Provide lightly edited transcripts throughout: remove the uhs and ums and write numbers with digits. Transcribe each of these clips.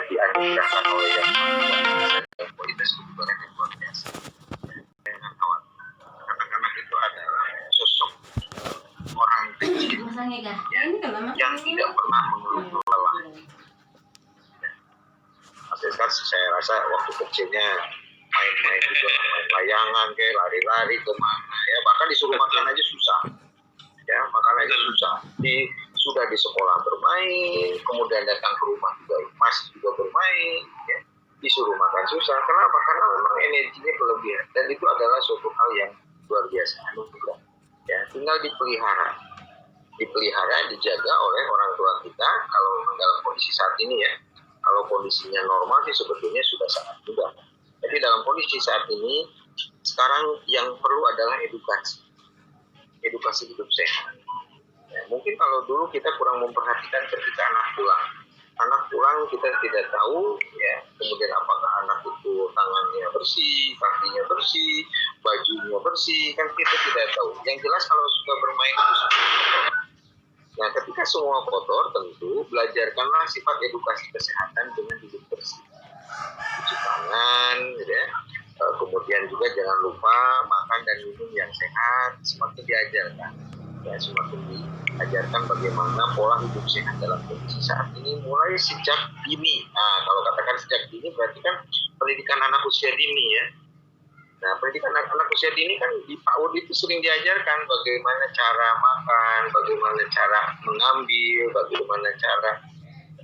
dianugerahkan oleh yang kualitas kebugaran yang luar biasa. Jangan khawatir, anak-anak itu adalah sosok orang kecil yang tidak pernah mengeluh lelah. Saya rasa waktu kecilnya main-main juga, main layangan, kayak lari-lari kemana, ya bahkan disuruh makan aja susah, ya makan aja susah. Sudah di sekolah bermain, kemudian datang ke rumah juga masih juga bermain, ya disuruh makan susah. Kenapa? Karena memang energinya berlebihan dan itu adalah suatu hal yang luar biasa. Ya, tinggal dipelihara, dijaga oleh orang tua kita. Kalau memang dalam kondisi saat ini ya. Kalau kondisinya normal sih sebetulnya sudah sangat mudah. Jadi dalam kondisi saat ini, sekarang yang perlu adalah edukasi hidup sehat. Ya, mungkin kalau dulu kita kurang memperhatikan ketika anak pulang kita tidak tahu, ya kemudian apakah anak itu tangannya bersih, kakinya bersih, bajunya bersih, kan kita tidak tahu. Yang jelas kalau sudah bermain itu. Nah, ketika semua kotor, tentu belajarkanlah sifat edukasi kesehatan dengan hidup bersih. Cuci tangan, ya. Kemudian juga jangan lupa makan dan minum yang sehat. Semakin diajarkan, ya semakin diajarkan bagaimana pola hidup sehat dalam kondisi saat ini mulai sejak dini. Nah, kalau katakan sejak dini berarti kan pendidikan anak usia dini ya. Nah, pendidikan anak usia dini kan di PAUD itu sering diajarkan bagaimana cara makan, bagaimana cara mengambil, bagaimana cara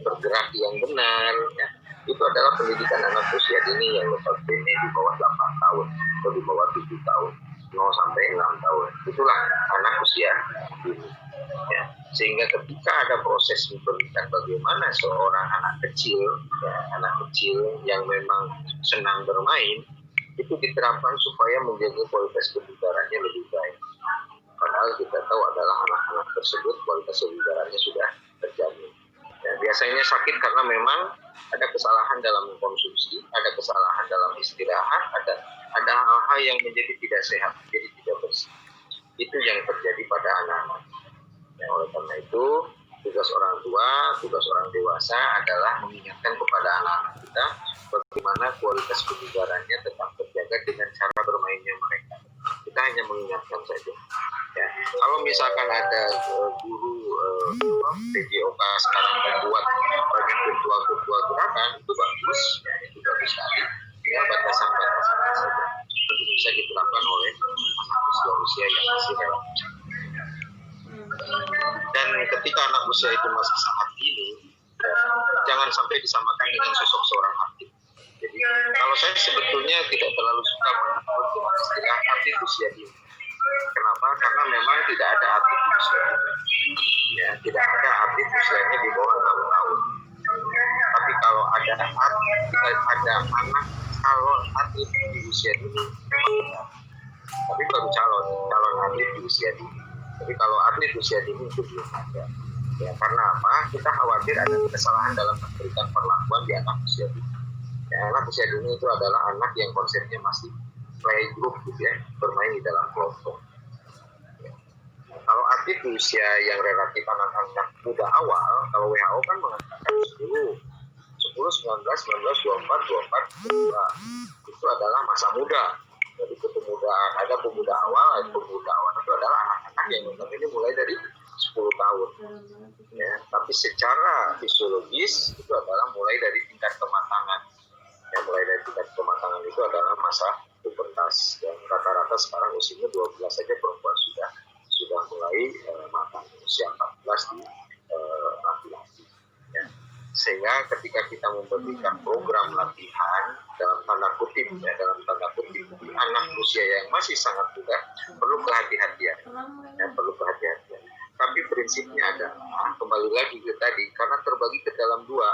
bergerak yang benar. Ya. Itu adalah pendidikan anak usia dini yang notabene di bawah 8 tahun atau di bawah 7 tahun, 0 sampai 6 tahun. Itulah anak usia dini. Ya. Sehingga ketika ada proses memberikan bagaimana seorang anak kecil yang memang senang bermain, itu diterapkan supaya menjaga kualitas kebugarannya lebih baik. Padahal kita tahu adalah anak-anak tersebut kualitas kebugarannya sudah terjamin. Ya, biasanya sakit karena memang ada kesalahan dalam konsumsi, ada kesalahan dalam istirahat, ada hal-hal yang menjadi tidak sehat, menjadi tidak bersih. Itu yang terjadi pada anak-anak. Ya, oleh karena itu, tugas orang tua, tugas orang dewasa adalah mengingatkan kepada anak-anak kita bagaimana kualitas kebugarannya tetap terjaga dengan cara bermainnya mereka. Kita hanya mengingatkan saja. Ya, kalau misalkan ada guru PJOK sekarang membuat banyak virtual gerakan, itu bagus, ya, itu bagus sekali. Tinggal batasan-batasan saja. Itu bisa diterapkan oleh anak usia yang masih relatif. Dan ketika anak usia itu masih sangat dini, ya, jangan sampai disamakan dengan sosok seorang atlet. Jadi kalau saya sebetulnya tidak terlalu suka menyebut istilah atlet usia dini. Kenapa? Karena memang tidak ada atlet usia dini. Ya, tidak ada atlet usianya di bawah 6 tahun. Tapi kalau ada anak calon atlet di usia dini, tapi baru calon atlet di usia dini. Tapi kalau atlet usia dini itu belum ada. Ya, karena apa? Kita khawatir ada kesalahan dalam memberikan perlakuan di anak usia dini. Ya, anak usia dini itu adalah anak yang konsepnya masih playgroup gitu ya, bermain di dalam kelompok. Ya. Kalau atlet di usia yang relatif anak-anak muda awal, kalau WHO kan mengatakan 10, 19, 19, 24, 22 itu adalah masa muda. Jadi ada pemuda awal itu adalah anak-anak yang ini mulai dari 10 tahun. Ya, tapi secara fisiologis itu adalah mulai dari tingkat kematangan. Yang mulai dari tingkat kematangan itu adalah masa pubertas. Yang rata-rata sekarang usianya 12 saja perempuan sudah mulai matang, usia 14 di laki-laki. Ya. Sehingga ketika kita memberikan program latihan dalam tanda kutip di anak usia yang masih sangat muda, perlu kehati-hatian. Ya, perlu kehati-hatian. Tapi prinsipnya adalah kembali lagi ke tadi, karena terbagi ke dalam dua,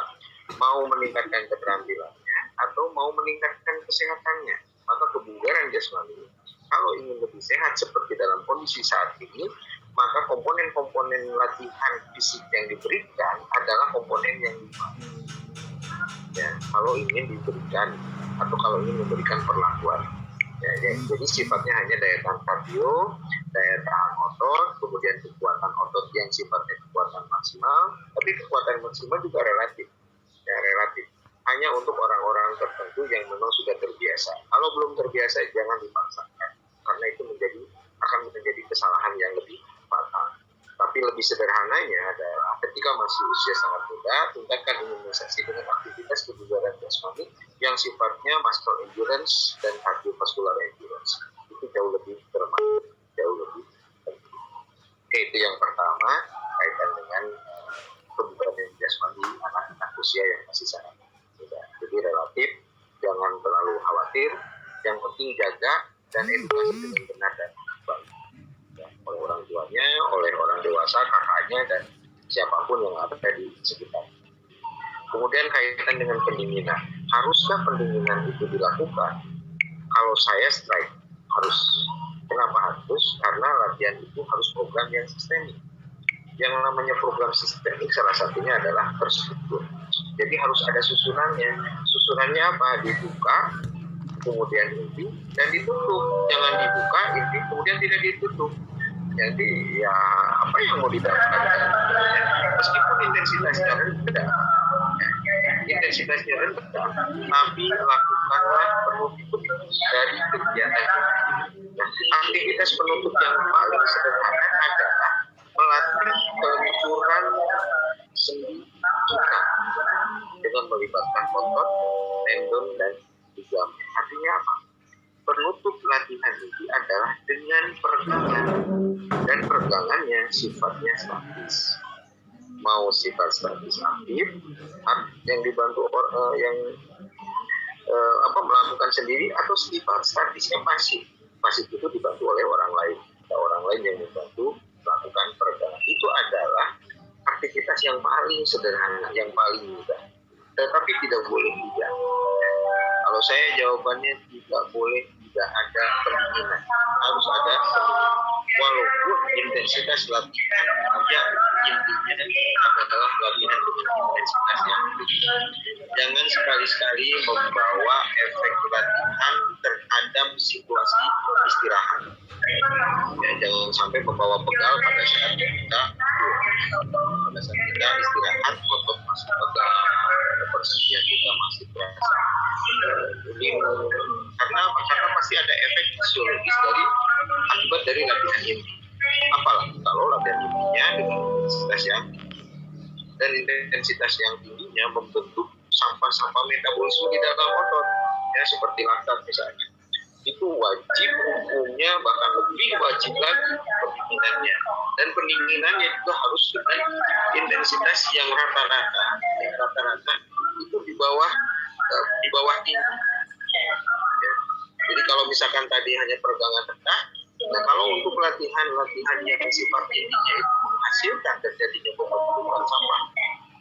mau meningkatkan keterampilannya atau mau meningkatkan kesehatannya. Maka kebugaran jasmani, kalau ingin lebih sehat seperti dalam kondisi saat ini, maka komponen-komponen latihan fisik yang diberikan adalah komponen yang ya, kalau ingin diberikan atau kalau ingin memberikan perlakuan. Ya, jadi sifatnya hanya daya tahan kardio, daya tahan otot, kemudian kekuatan otot yang sifatnya kekuatan maksimal, tapi kekuatan maksimal juga relatif. Ya, relatif. hanya untuk orang-orang tertentu yang memang sudah terbiasa. Kalau belum terbiasa jangan dipaksakan, karena itu akan menjadi kesalahan yang lebih fatal. Tapi lebih sederhananya adalah ketika masih usia sangat muda, tingkatkan imunisasi dengan aktivitas kebugaran jasmani yang sifatnya muscle endurance dan cardiovascular endurance. Itu jauh lebih bermanfaat, jauh lebih penting. Oke, itu yang pertama kaitan dengan kebugaran jasmani anak-anak usia yang masih sangat muda. Jadi relatif, jangan terlalu khawatir. Yang penting jaga dan edukasi dengan benar dan baik. Oleh orang tuanya, oleh orang dewasa, kakaknya, dan siapapun yang ada di sekitar. Kemudian kaitan dengan pendinginan. Haruskah pendinginan itu dilakukan? Kalau saya strike, harus. Kenapa harus? Karena latihan itu harus program yang sistemik. Yang namanya program sistemik salah satunya adalah terstruktur. Jadi harus ada susunannya. Susunannya apa? Dibuka, kemudian inti, dan ditutup. Jangan dibuka, inti, kemudian tidak ditutup. Jadi ya apa yang mau didapatkan? Meskipun intensitasnya rendah, tapi lakukanlah penutup dari kegiatan. Nah, aktivitas penutup yang paling sederhana adalah melatih pengukuran sendi kita dengan melibatkan otot, tendon, dan ligamen. Artinya apa? Penutup latihan ini adalah dengan peregangan, dan peregangannya sifatnya statis. Mau sifat statis aktif yang dibantu melakukan sendiri, atau sifat statisnya pasif. Pasif itu dibantu oleh orang lain. Ada orang lain yang membantu melakukan peregangan. Itu adalah aktivitas yang paling sederhana, yang paling mudah. Tetapi tidak boleh tidak. Kalau saya jawabannya tidak boleh tidak ada pendinginan. Harus ada pendinginan. Walaupun intensitas latihan yang intinya adalah latihan dengan intensitas yang tinggi. Jangan sekali-sekali membawa efek latihan terhadap situasi istirahat. Ya, jangan sampai membawa pegal pada saat kita istirahat, otot masih pegal, persediaan kita masih terasa. Jadi karena pasti ada efek fisiologis akibat dari latihan inti. Apalagi kalau latihan intinya dengan intensitas yang tinggi, dan intensitas yang tingginya membentuk sampah-sampah metabolisme di dalam otot, ya seperti laktat misalnya. Itu wajib hukumnya, bahkan lebih wajib lagi pendinginannya, dan pendinginannya juga harus dengan intensitas yang rata-rata itu di bawah tinggi. Ya. Jadi kalau misalkan tadi hanya peregangan rendah, nah kalau untuk latihan yang sifat intinya itu menghasilkan terjadinya pembentukan sampah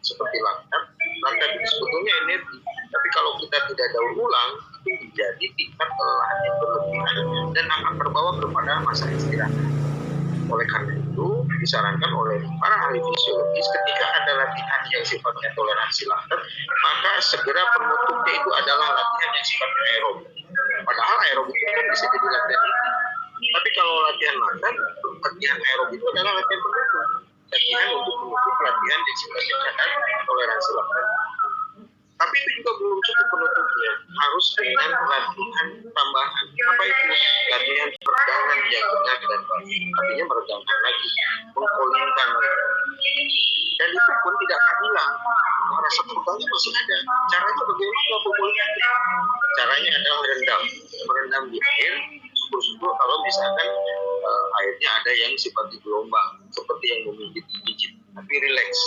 seperti laktat itu sebetulnya energi. Tapi kalau kita tidak daur ulang, itu menjadi tingkat kelelahan yang berlebihan dan akan terbawa kepada masa istirahat. Oleh karena itu, disarankan oleh para ahli fisiologis ketika ada latihan yang sifatnya toleransi laktat, maka segera penutupnya itu adalah latihan yang sifatnya aerobik. Padahal aerobik itu kan bisa jadi latihan inti. Tapi kalau latihan laktat, latihan aerobik itu adalah latihan penutup. Latihan untuk menutup latihan yang sifatnya toleransi laktat. Tapi itu juga belum cukup penutupnya. Harus dengan latihan tambahan. Apa itu? Latihan peregangan yang benar dan baik. Artinya meregangkan lagi, mengkolingkan. Dan itu pun tidak akan hilang. Rasa tegangnya masih ada. Caranya bagaimana pemulihannya? Caranya adalah merendam di air. Syukur-syukur kalau misalkan airnya ada yang seperti gelombang, seperti yang memijit-mijit, tapi rileks.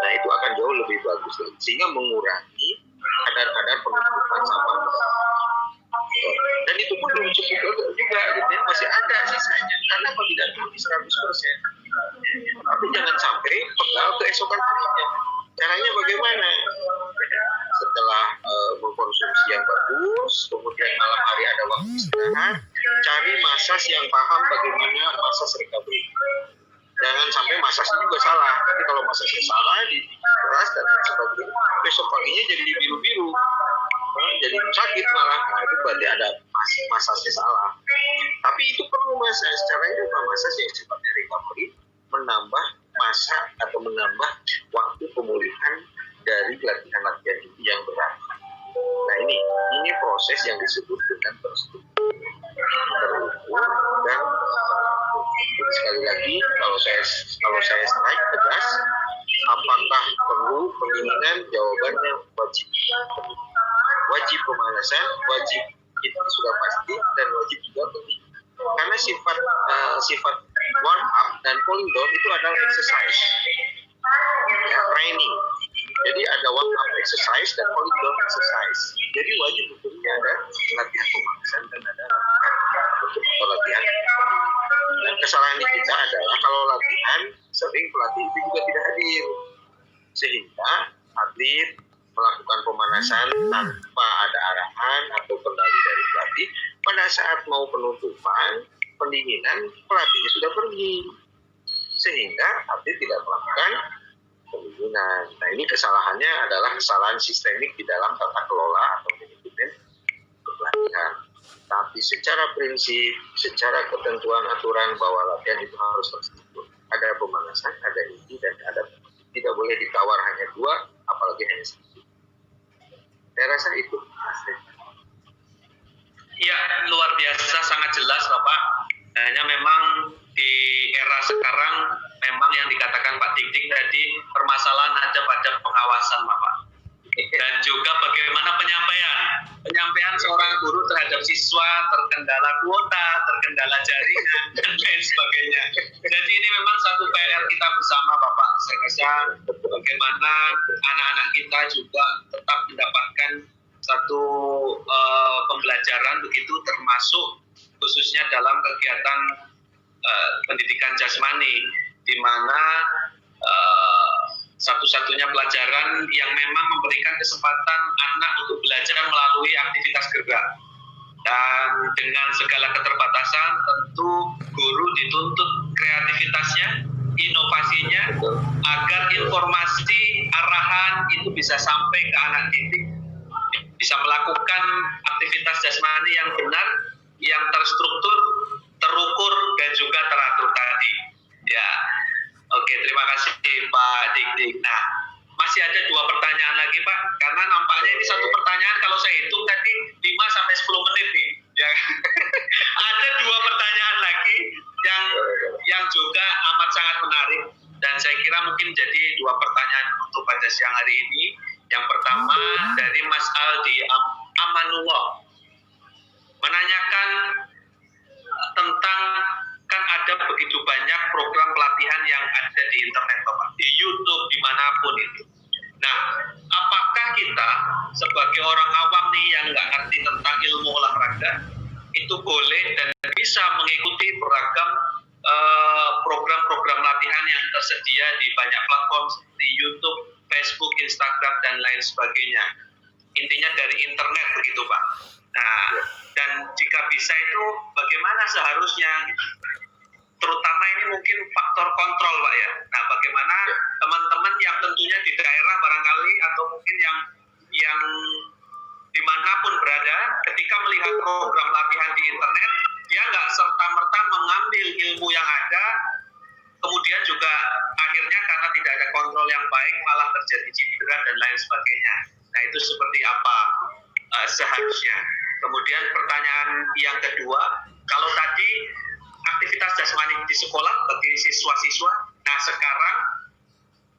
Nah itu akan jauh lebih bagus lagi, sehingga mengurangi kadar-kadar penumpukan sampah. Dan itu pun belum cukup juga, gitu ya, masih ada sisanya. Karena kalau tidak habis 100%. Tapi jangan sampai pegal keesokan harinya. Caranya bagaimana? Setelah mengkonsumsi yang bagus, kemudian malam hari ada waktu istirahat, cari masas yang paham bagaimana masas recovery. Jangan sampai masasnya juga salah. Tapi kalau masasnya salah, dikeras dan sebagainya, besok paginya jadi biru-biru, jadi sakit malah. Nah, itu berarti ada masasnya salah. Tapi itu perlu masas. Caranya apa? Masas yang sifatnya recovery, menambah masa atau menambah waktu pemulihan dari latihan-latihan yang berat. proses yang disebut dengan terstruktur, terukur, dan jadi sekali lagi kalau saya strike tegas, apakah perlu penginginan? Jawabannya wajib. Wajib pemanasan, wajib itu sudah pasti, dan wajib juga penting. Karena sifat warm up dan cooling down itu adalah exercise, ya, training. Jadi ada warm up exercise dan cooling down exercise. Jadi wajib hukumnya ada latihan pemanasan dan ada latihan. Dan kesalahan kita adalah kalau latihan sering pelatih itu juga tidak hadir, sehingga atlet melakukan pemanasan tanpa ada arahan atau kendali dari pelatih. Pada saat mau penutupan, pendinginan, pelatihnya sudah pergi, sehingga atlet tidak melakukan pendinginan. Nah, ini kesalahannya adalah kesalahan sistemik di dalam tata kelola atau manajemen pelatihan. Tapi secara prinsip, secara ketentuan aturan bahwa latihan itu harus terstruktur. Ada pemanasan, ada inti, dan ada tidak boleh ditawar hanya dua, apalagi hanya satu. Saya rasa itu. Ya, luar biasa, sangat jelas Bapak. Hanya memang di era sekarang memang yang dikatakan Pak Dik-Dik tadi, permasalahan ada pada pengawasan Bapak. Dan juga bagaimana penyampaian seorang guru terhadap siswa, terkendala kuota, terkendala jaringan, dan lain sebagainya. Jadi ini memang satu PR kita bersama Bapak. Saya rasa bagaimana anak-anak kita juga tetap mendapatkan satu pembelajaran begitu, termasuk khususnya dalam kegiatan pendidikan jasmani, di mana satu-satunya pelajaran yang memang memberikan kesempatan anak untuk belajar melalui aktivitas gerak. Dan dengan segala keterbatasan, tentu guru dituntut kreativitasnya, inovasinya, agar informasi, arahan itu bisa sampai ke anak didik, bisa melakukan aktivitas jasmani yang benar, yang terstruktur, terukur, dan juga teratur tadi. Ya, oke, terima kasih Pak Dik-Dik. Nah, masih ada 2 pertanyaan lagi Pak, karena nampaknya ini satu pertanyaan kalau saya hitung tadi 5-10 menit nih. Ya. Ada 2 pertanyaan lagi yang juga amat sangat menarik, dan saya kira mungkin jadi 2 pertanyaan untuk pada siang hari ini. Yang pertama dari Mas Aldi Amanullah, menanyakan tentang, kan ada begitu banyak program pelatihan yang ada di internet Bapak, di YouTube, dimanapun itu. Nah, apakah kita sebagai orang awam nih yang nggak ngerti tentang ilmu olahraga, itu boleh dan bisa mengikuti beragam program-program latihan yang tersedia di banyak platform seperti YouTube, Facebook, Instagram, dan lain sebagainya. Intinya dari internet begitu Pak. Nah, dan jika bisa itu bagaimana seharusnya, terutama ini mungkin faktor kontrol Pak ya. Nah, bagaimana teman-teman yang tentunya di daerah barangkali atau mungkin yang dimanapun berada, ketika melihat program latihan di internet, dia nggak serta-merta mengambil ilmu yang ada, kemudian juga akhirnya karena tidak ada kontrol yang baik malah terjadi cedera dan lain sebagainya. Nah, itu seperti apa seharusnya. Kemudian pertanyaan yang kedua, kalau tadi aktivitas jasmani di sekolah bagi siswa-siswa, nah sekarang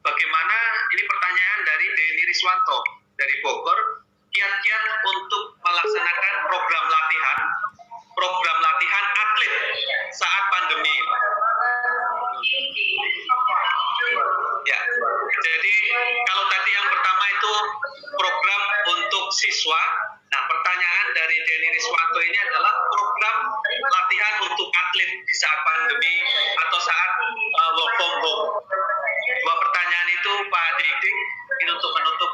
bagaimana, ini pertanyaan dari Denny Riswanto dari Bogor, kiat-kiat untuk melaksanakan program latihan atlet saat pandemi. Ya, jadi kalau tadi yang pertama itu program untuk siswa, nah pertanyaan dari Denny Riswanto ini adalah program latihan untuk atlet di saat pandemi atau saat work from home. 2 pertanyaan itu Pak Dik-Dik, ini untuk menutup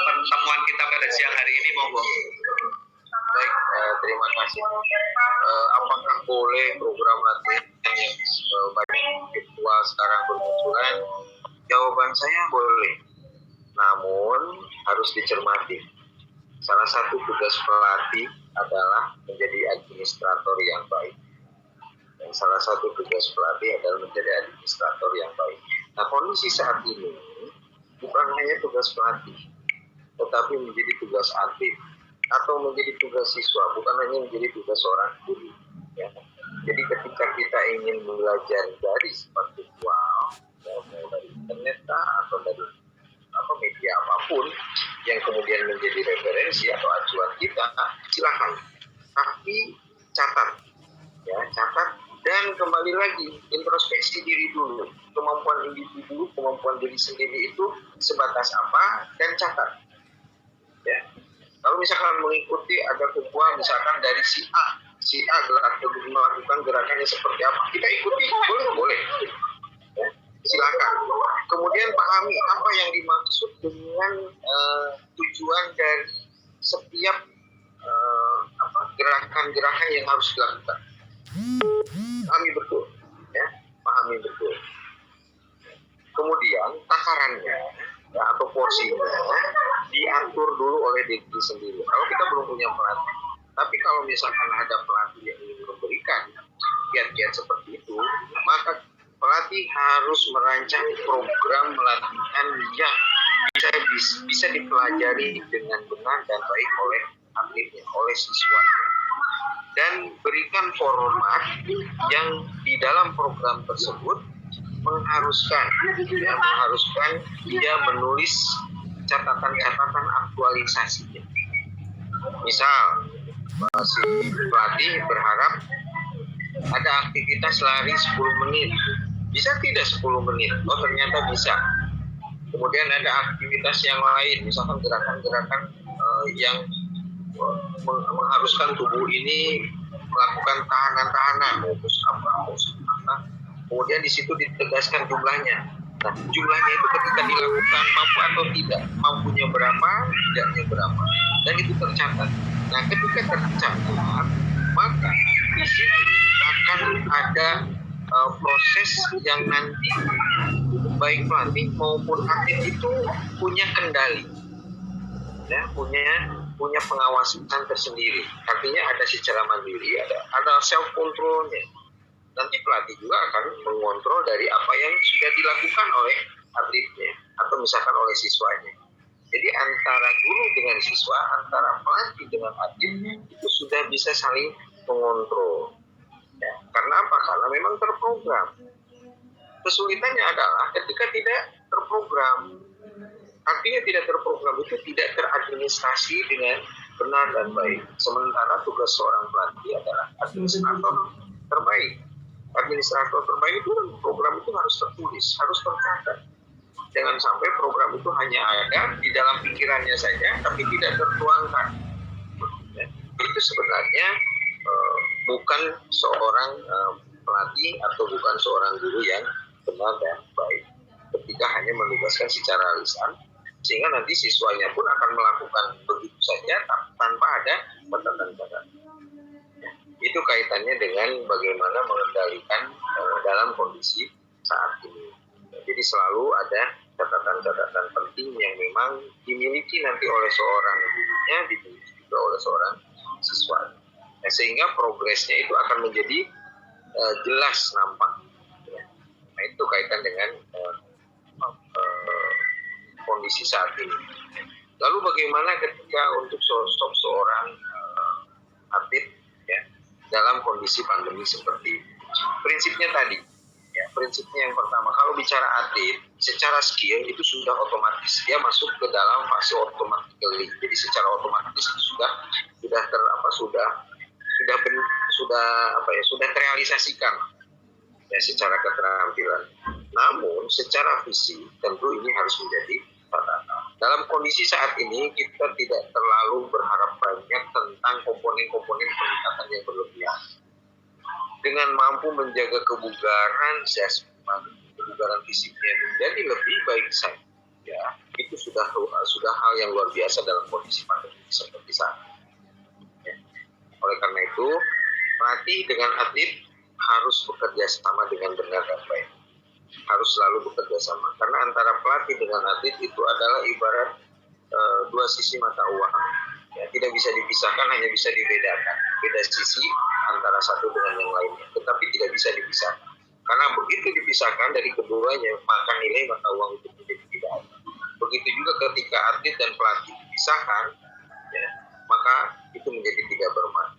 pertemuan kita pada siang hari ini, monggo. Baik, terima kasih. Apakah boleh program latihan yang banyak virtual sekarang bermunculan? Jawaban saya boleh, namun harus dicermati. Salah satu tugas pelatih adalah menjadi administrator yang baik. Dan salah satu tugas pelatih adalah menjadi administrator yang baik. Nah, kondisi saat ini bukan hanya tugas pelatih, tetapi menjadi tugas atlet. atau menjadi tugas siswa, bukan hanya menjadi tugas seorang guru. Ya. Jadi ketika kita ingin belajar dari smart virtual, ya, mau dari internet atau dari media apapun yang kemudian menjadi referensi atau acuan kita, silakan. Tapi catat, ya catat dan kembali lagi introspeksi diri dulu. Kemampuan individu, kemampuan diri sendiri itu sebatas apa dan catat. Ya. Kalau misalkan mengikuti ada kebuah misalkan dari si A melakukan gerakannya seperti apa, kita ikuti, boleh. Ya, silakan. Kemudian pahami apa yang dimaksud dengan tujuan dari setiap gerakan-gerakan yang harus dilakukan. Pahami betul, ya, pahami betul. Kemudian takarannya ya, atau porsinya diatur dulu oleh diri sendiri. Kalau kita belum punya pelatih, tapi kalau misalkan ada pelatih yang ingin memberikan kiat-kiat seperti itu, maka pelatih harus merancang program latihan yang bisa dipelajari dengan benar dan baik oleh atletnya, oleh siswanya. Dan berikan format yang di dalam program tersebut mengharuskan dia menulis catatan-catatan aktualisasinya. Misal, si pelatih berharap ada aktivitas lari 10 menit. Bisa tidak 10 menit? Oh, ternyata bisa. Kemudian ada aktivitas yang lain, misalkan gerakan-gerakan yang mengharuskan tubuh ini melakukan tahanan-tahanan, apa. Kemudian di situ ditegaskan jumlahnya. Nah, jumlahnya itu ketika dilakukan mampu atau tidak, mampunya berapa, tidaknya berapa, dan itu tercatat. Nah, ketika tercatat, maka di sini akan ada proses yang nanti baik pelatih maupun atlet itu punya kendali, ya, punya pengawasan tersendiri. Artinya ada secara mandiri, ada self controlnya. Nanti pelatih juga akan mengontrol dari apa yang sudah dilakukan oleh atletnya atau misalkan oleh siswanya. Jadi antara guru dengan siswa, antara pelatih dengan atlet itu sudah bisa saling mengontrol. Ya, karena apa? Karena memang terprogram. Kesulitannya adalah ketika tidak terprogram. Artinya tidak terprogram itu tidak teradministrasi dengan benar dan baik. Sementara tugas seorang pelatih adalah administrator terbaik. Administrator terbaik itu program itu harus tertulis, harus tercatat. Jangan sampai program itu hanya ada di dalam pikirannya saja, tapi tidak tertuangkan. Ya, itu sebenarnya bukan seorang pelatih atau bukan seorang guru yang benar dan baik. Ketika hanya menugaskan secara lisan, sehingga nanti siswanya pun akan melakukan begitu saja tanpa ada catatan-catatan. Itu kaitannya dengan bagaimana mengendalikan dalam kondisi saat ini. Jadi selalu ada catatan-catatan penting yang memang dimiliki nanti oleh seorang gurunya, dimiliki juga oleh seorang siswa. Nah, sehingga progresnya itu akan menjadi jelas nampak. Nah, itu kaitan dengan kondisi saat ini. Lalu bagaimana ketika untuk sosok seorang atlet ya, dalam kondisi pandemi seperti ini? Prinsipnya tadi, ya, prinsipnya yang pertama, kalau bicara atlet, secara skill itu sudah otomatis dia masuk ke dalam fase automatically. Jadi secara otomatis sudah terrealisasikan ya secara keterampilan. Namun secara fisik tentu ini harus menjadi catatan. Dalam kondisi saat ini kita tidak terlalu berharap banyak tentang komponen-komponen peningkatan yang berlebihan. Dengan mampu menjaga kebugaran kebugaran fisiknya menjadi lebih baik saja, ya, itu sudah hal yang luar biasa dalam kondisi pandemi seperti saat ini. Ya. Oleh karena itu, pelatih dengan atlet harus bekerja sama dengan benar dan baik. Harus selalu bekerja sama. Karena antara pelatih dengan atlet itu adalah ibarat dua sisi mata uang. Ya, tidak bisa dipisahkan, hanya bisa dibedakan. Beda sisi antara satu dengan yang lainnya. Tetapi tidak bisa dipisahkan. Karena begitu dipisahkan dari keduanya, maka nilai mata uang itu menjadi tidak ada. Begitu juga ketika atlet dan pelatih dipisahkan, ya, maka itu menjadi tidak bermanfaat.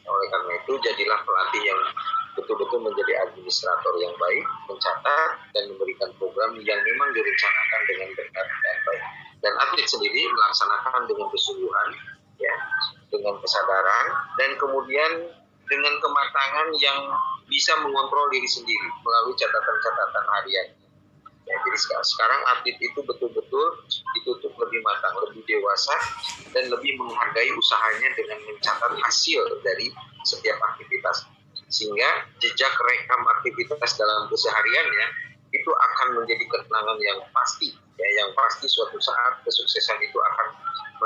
Oleh karena itu, jadilah pelatih yang betul-betul menjadi administrator yang baik, mencatat dan memberikan program yang memang direncanakan dengan benar dan baik. Dan atlet sendiri melaksanakan dengan kesungguhan, ya, dengan kesadaran, dan kemudian dengan kematangan yang bisa mengontrol diri sendiri melalui catatan-catatan harian. Ya, jadi sekarang atlet itu betul-betul ditutup lebih matang, lebih dewasa, dan lebih menghargai usahanya dengan mencatat hasil dari setiap aktivitas. Sehingga jejak rekam aktivitas dalam kesehariannya itu akan menjadi ketenangan yang pasti. Ya, yang pasti suatu saat kesuksesan itu akan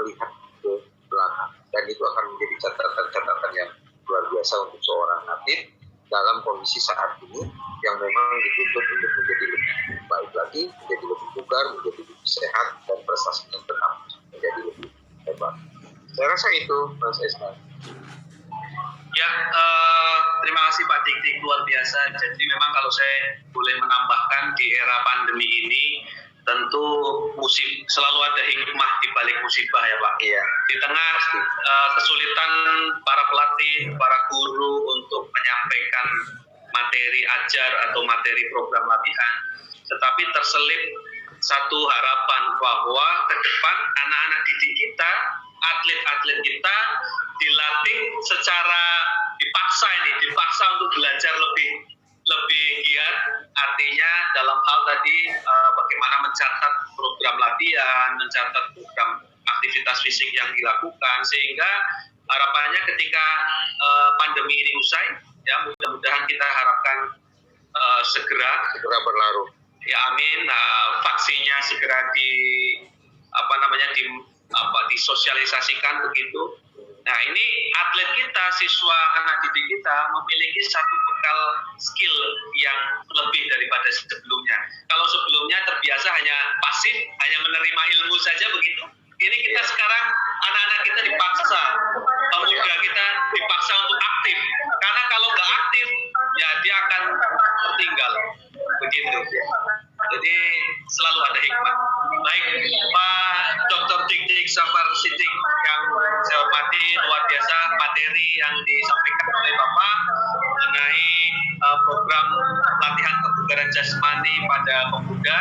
melihat ke belakang. Dan itu akan menjadi catatan-catatan yang luar biasa untuk seorang atlet dalam kondisi saat ini yang memang dituntut untuk menjadi lebih baik lagi, menjadi lebih bugar, menjadi lebih sehat, dan prestasinya tetap menjadi lebih hebat. Saya rasa itu, Mas Esman. Ya, terima kasih Pak Dik-Dik, luar biasa. Jadi memang kalau saya boleh menambahkan di era pandemi ini, tentu selalu ada hikmah di balik musibah ya Pak. Iya. Di tengah kesulitan para pelatih, para guru untuk menyampaikan materi ajar atau materi program latihan, tetapi terselip satu harapan bahwa ke depan anak-anak didik kita, atlet-atlet kita dilatih secara dipaksa untuk belajar lebih giat, artinya dalam hal tadi bagaimana mencatat program latihan, mencatat program aktivitas fisik yang dilakukan, sehingga harapannya ketika pandemi ini usai, ya mudah-mudahan kita harapkan segera berlalu. Ya amin, vaksinnya segera disosialisasikan begitu. Nah ini atlet kita, siswa anak didik kita memiliki satu bekal skill yang lebih daripada sebelumnya. Kalau sebelumnya terbiasa hanya pasif, hanya menerima ilmu saja begitu. Ini kita sekarang anak-anak kita dipaksa, pemuda kita dipaksa untuk aktif. Karena kalau nggak aktif, ya dia akan tertinggal. Begitu. Jadi selalu ada hikmah. Baik, Pak Dr. Dik-Dik Safar Siddiq yang saya hormati, luar biasa materi yang disampaikan oleh Bapak mengenai program latihan kebugaran jasmani pada pemuda.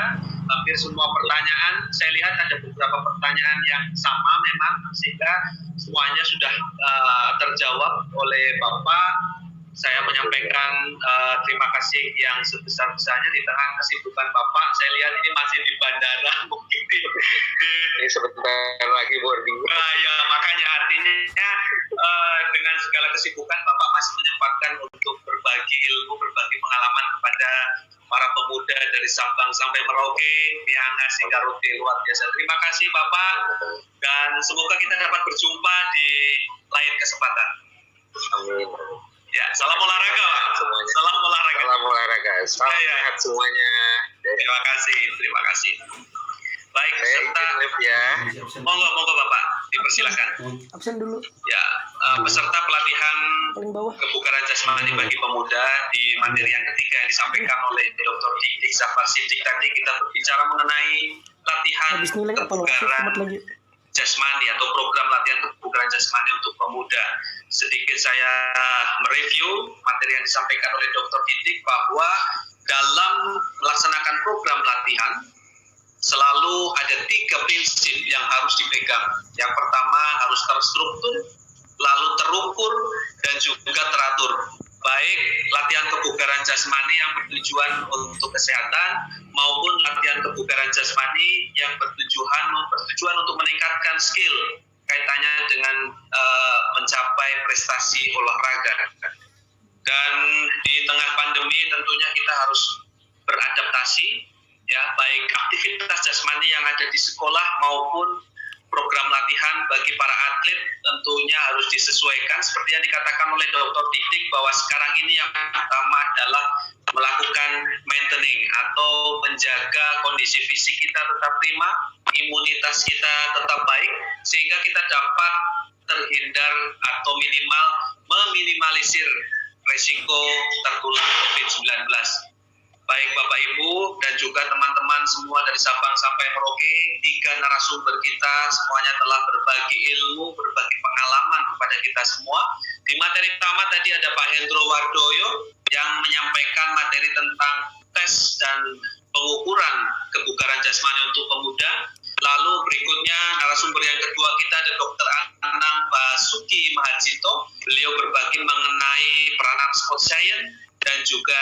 Hampir semua pertanyaan, saya lihat ada beberapa pertanyaan yang sama memang, sehingga semuanya sudah terjawab oleh Bapak. Saya menyampaikan terima kasih yang sebesar-besarnya di tengah kesibukan Bapak. Saya lihat ini masih di bandara, mungkin ini sebentar lagi boarding. Nah, ya makanya artinya dengan segala kesibukan Bapak masih menyempatkan untuk berbagi ilmu, berbagi pengalaman kepada para pemuda dari Sabang sampai Merauke, Miangas hingga Rote. Luar biasa. Terima kasih Bapak, dan semoga kita dapat berjumpa di lain kesempatan. Amin. Ya, salam olahraga, Pak. Semuanya. Salam olahraga. Salam olahraga. Salam sehat semuanya. Terima kasih. Baik, peserta. Ya. Monggo Bapak, dipersilakan. Absen dulu. Ya, peserta pelatihan Paling bawah. kebugaran jasmani bagi pemuda di materi yang ketiga yang disampaikan oleh Dr. Dik Safar Siddiq. Tadi kita berbicara mengenai latihan Habis nilai evaluasi kebugaran tempat lagi. jasmani atau program latihan kebugaran jasmani untuk pemuda. Sedikit saya mereview materi yang disampaikan oleh Dr. Dik bahwa dalam melaksanakan program latihan selalu ada 3 prinsip yang harus dipegang. Yang pertama harus terstruktur, lalu terukur, dan juga teratur. Baik latihan kebugaran jasmani yang bertujuan untuk kesehatan maupun latihan kebugaran jasmani yang bertujuan untuk meningkatkan skill kaitannya dengan mencapai prestasi olahraga. Dan di tengah pandemi tentunya kita harus beradaptasi, ya, baik aktivitas jasmani yang ada di sekolah maupun program latihan bagi para atlet tentunya harus disesuaikan seperti yang dikatakan oleh Dr. Dik bahwa sekarang ini yang pertama adalah melakukan maintaining atau menjaga kondisi fisik kita tetap prima, imunitas kita tetap baik, sehingga kita dapat terhindar atau meminimalisir resiko tertular COVID-19. baik Bapak Ibu dan juga teman-teman semua dari Sabang sampai Merauke, 3 narasumber kita semuanya telah berbagi ilmu, berbagi pengalaman kepada kita semua. Di materi pertama tadi ada Pak Hendro Wardoyo yang menyampaikan materi tentang tes dan pengukuran kebugaran jasmani untuk pemuda. Lalu berikutnya narasumber yang kedua kita ada Dr. Anang Basuki Mahajito. Beliau berbagi mengenai peranan sport science dan juga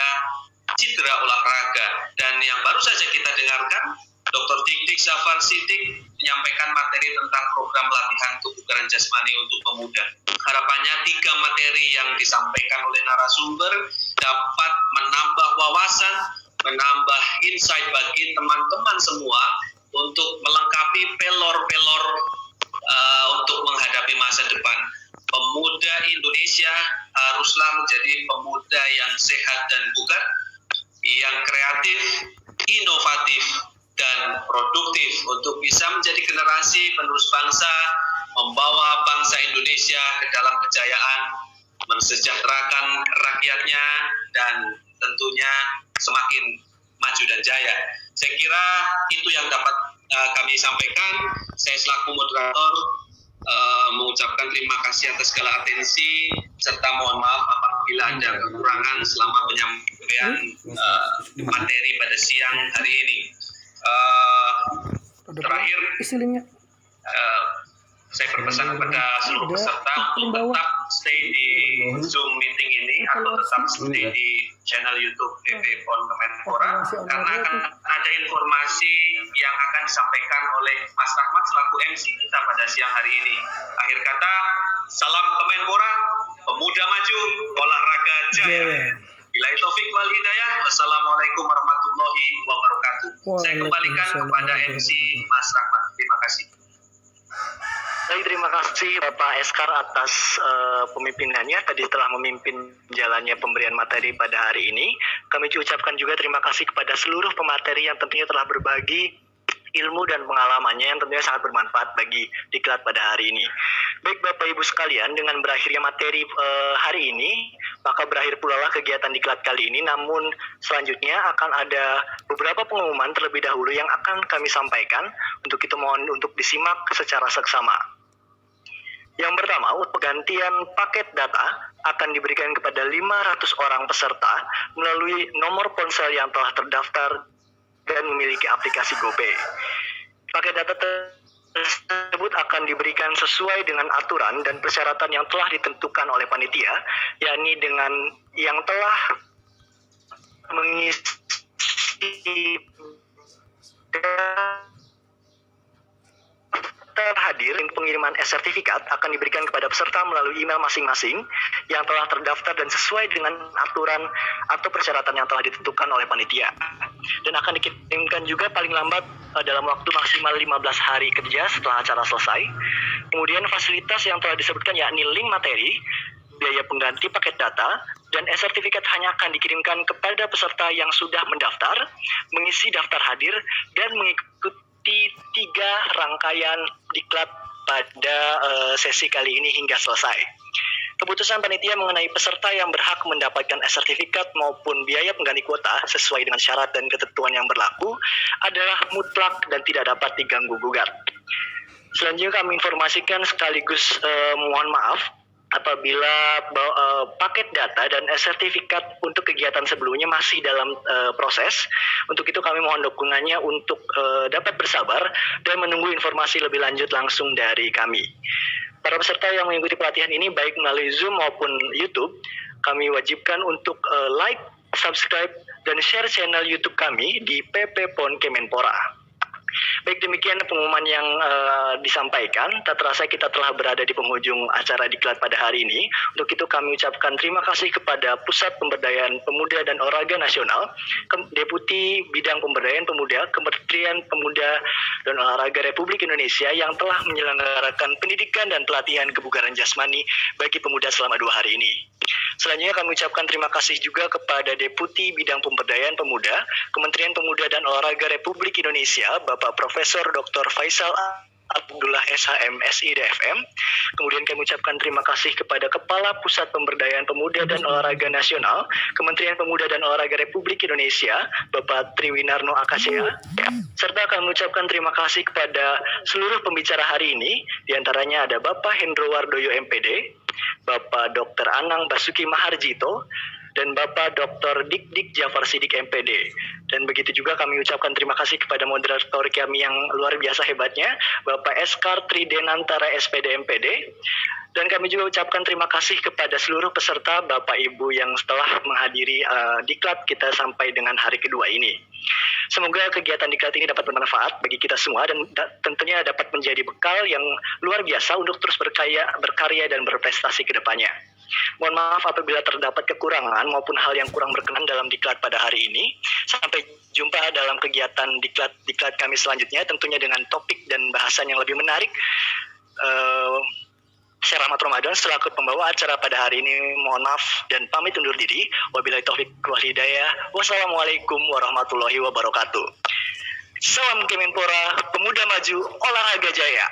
cedera olahraga. Dan yang baru saja kita dengarkan, Dr. Dik Zafar Siddiq menyampaikan materi tentang program latihan kebugaran jasmani untuk pemuda. Harapannya 3 materi yang disampaikan oleh narasumber dapat menambah wawasan, menambah insight bagi teman-teman semua untuk melengkapi pelor-pelor untuk menghadapi masa depan. Pemuda Indonesia haruslah menjadi pemuda yang sehat dan bugar, yang kreatif, inovatif, dan produktif untuk bisa menjadi generasi penerus bangsa, membawa bangsa Indonesia ke dalam kejayaan, mensejahterakan rakyatnya, dan tentunya semakin maju dan jaya. Saya kira itu yang dapat kami sampaikan. Saya selaku moderator mengucapkan terima kasih atas segala atensi serta mohon maaf apabila ada kekurangan selama penyampaian materi pada siang hari ini. Terakhir, saya berpesan kepada seluruh peserta untuk tetap stay di Zoom meeting ini atau tetap stay di channel YouTube PP PON Kemenpora, karena akan ada informasi yang akan disampaikan oleh Mas Rahmat selaku MC kita pada siang hari ini. Akhir kata, salam Kemenpora, pemuda maju, olahraga jaya. Bila taufik wal hidayah, wassalamualaikum warahmatullahi wabarakatuh. Saya kembalikan kepada MC Mas Rahmat. Terima kasih. Baik, terima kasih Bapak Eskar atas pemimpinannya. Tadi telah memimpin jalannya pemberian materi pada hari ini. Kami ucapkan juga terima kasih kepada seluruh pemateri yang tentunya telah berbagi ilmu dan pengalamannya yang tentunya sangat bermanfaat bagi diklat pada hari ini. Baik Bapak Ibu sekalian, dengan berakhirnya materi hari ini, maka berakhir pula lah kegiatan diklat kali ini. Namun selanjutnya akan ada beberapa pengumuman terlebih dahulu yang akan kami sampaikan. Untuk itu mohon untuk disimak secara seksama. Yang pertama, penggantian paket data akan diberikan kepada 500 orang peserta melalui nomor ponsel yang telah terdaftar dan memiliki aplikasi GoPay. Paket data tersebut akan diberikan sesuai dengan aturan dan persyaratan yang telah ditentukan oleh panitia, yakni dengan yang telah mengisi hadir, pengiriman sertifikat akan diberikan kepada peserta melalui email masing-masing yang telah terdaftar dan sesuai dengan aturan atau persyaratan yang telah ditentukan oleh panitia. Dan akan dikirimkan juga paling lambat dalam waktu maksimal 15 hari kerja setelah acara selesai. Kemudian fasilitas yang telah disebutkan yakni link materi, biaya pengganti paket data, dan sertifikat hanya akan dikirimkan kepada peserta yang sudah mendaftar, mengisi daftar hadir, dan mengikuti 3 rangkaian diklat pada sesi kali ini hingga selesai. Keputusan panitia mengenai peserta yang berhak mendapatkan sertifikat maupun biaya pengganti kuota sesuai dengan syarat dan ketentuan yang berlaku adalah mutlak dan tidak dapat diganggu gugat. Selanjutnya kami informasikan sekaligus mohon maaf apabila paket data dan sertifikat untuk kegiatan sebelumnya masih dalam proses. Untuk itu kami mohon dukungannya untuk dapat bersabar dan menunggu informasi lebih lanjut langsung dari kami. Para peserta yang mengikuti pelatihan ini baik melalui Zoom maupun YouTube, kami wajibkan untuk like, subscribe, dan share channel YouTube kami di PP PON Kemenpora. Baik, demikian pengumuman yang disampaikan. Tak terasa kita telah berada di penghujung acara diklat pada hari ini. Untuk itu kami ucapkan terima kasih kepada Pusat Pemberdayaan Pemuda dan Olahraga Nasional, Deputi Bidang Pemberdayaan Pemuda, Kementerian Pemuda dan Olahraga Republik Indonesia yang telah menyelenggarakan pendidikan dan pelatihan kebugaran jasmani bagi pemuda selama 2 hari ini. Selanjutnya kami ucapkan terima kasih juga kepada Deputi Bidang Pemberdayaan Pemuda, Kementerian Pemuda dan Olahraga Republik Indonesia, Bapak Profesor Dr. Faisal Abdullah SHM SI DFM. Kemudian kami ucapkan terima kasih kepada Kepala Pusat Pemberdayaan Pemuda dan Olahraga Nasional, Kementerian Pemuda dan Olahraga Republik Indonesia, Bapak Triwinarno Akasya. Serta kami ucapkan terima kasih kepada seluruh pembicara hari ini, diantaranya ada Bapak Hendro Wardoyo MPD, Bapak Dr. Anang Basuki Maharjito, dan Bapak Dr. Dik Jafar Sidik MPD. Dan begitu juga kami ucapkan terima kasih kepada moderator kami yang luar biasa hebatnya, Bapak Eskar Tridenantara SPD MPD. Dan kami juga ucapkan terima kasih kepada seluruh peserta Bapak Ibu yang telah menghadiri diklat kita sampai dengan hari kedua ini. Semoga kegiatan diklat ini dapat bermanfaat bagi kita semua dan tentunya dapat menjadi bekal yang luar biasa untuk terus berkarya dan berprestasi ke depannya. Mohon maaf apabila terdapat kekurangan maupun hal yang kurang berkenan dalam diklat pada hari ini. Sampai jumpa dalam kegiatan diklat kami selanjutnya, tentunya dengan topik dan bahasan yang lebih menarik. Saya Rahmat Ramadan selaku pembawa acara pada hari ini. Mohon maaf dan pamit undur diri. Wabillahi taufiq wal hidayah. Wassalamualaikum warahmatullahi wabarakatuh. Salam Kemenpora, Pemuda Maju, Olahraga Jaya.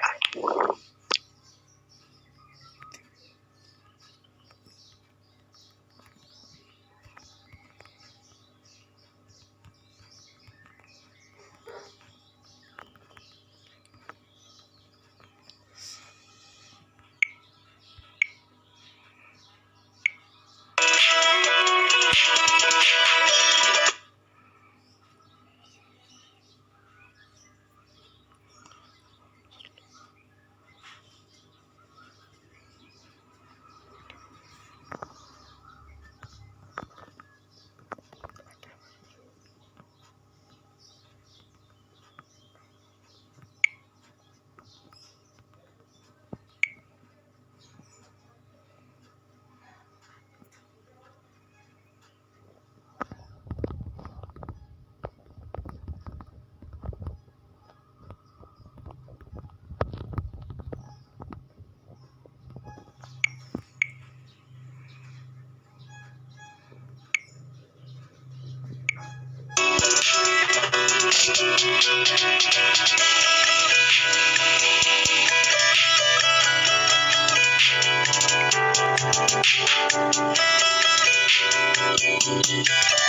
Thank you.